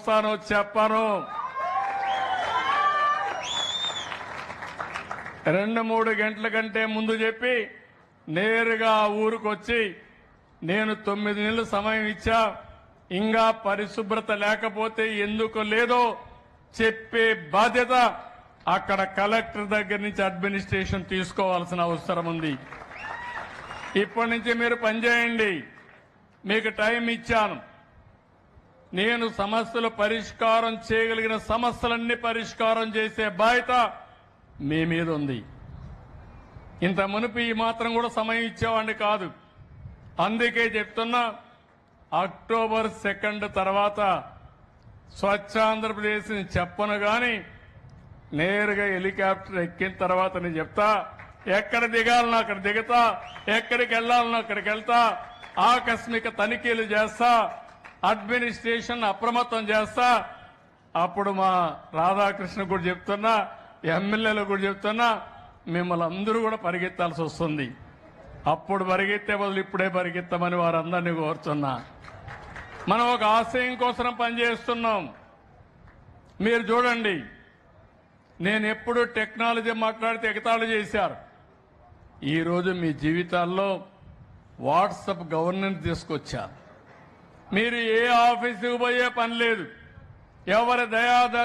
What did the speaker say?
వస్తానో చెప్పను. 2-3 గంటల కంటే ముందు చెప్పి నేరుగా ఊరికి వచ్చి నేను 9 నెలలు సమయం ఇచ్చా, ఇంకా పరిశుభ్రత లేకపోతే ఎందుకు లేదో చెప్పే బాధ్యత అక్కడ కలెక్టర్ దగ్గర నుంచి అడ్మినిస్ట్రేషన్ తీసుకోవాల్సిన అవసరం ఉంది. ఇప్పటి నుంచి మీరు పనిచేయండి. మీకు టైం ఇచ్చాను. నేను సమస్యలు పరిష్కారం చేయగలిగిన సమస్యలన్నీ పరిష్కారం చేసే బాధ్యత మీ మీద ఉంది. ఇంత మునుపు ఈ మాత్రం కూడా సమయం ఇచ్చేవాడిని కాదు. అందుకే చెప్తున్నా, అక్టోబర్ 2 తర్వాత స్వచ్ఛ ఆంధ్రప్రదేశ్ ని చెప్పను గాని నేరుగా హెలికాప్టర్ ఎక్కిన తర్వాత నేను చెప్తా, ఎక్కడ దిగాలనో అక్కడ దిగుతా, ఎక్కడికి వెళ్లాలనో అక్కడికి వెళ్తా, ఆకస్మిక తనిఖీలు చేస్తా, అడ్మినిస్ట్రేషన్ అప్రమత్తం చేస్తా. అప్పుడు మా రాధాకృష్ణ కూడా చెప్తున్నా, ఎమ్మెల్యేలు కూడా చెప్తున్నా, మిమ్మల్ని అందరూ కూడా పరిగెత్తాల్సి వస్తుంది. అప్పుడు పరిగెత్తే బదులు ఇప్పుడే పరిగెత్తమని వారందరినీ కోరుతున్నా. మనం ఒక ఆశయం కోసం పనిచేస్తున్నాం. మీరు చూడండి, నేను ఎప్పుడు టెక్నాలజీ మాట్లాడితే ఎగతాళి చేశారు. ఈరోజు మీ జీవితాల్లో వాట్సాప్ గవర్నెన్స్ తీసుకొచ్చారు. మీరు ఏ ఆఫీసుకు పోయే పని లేదు. ఎవరి దయాదశ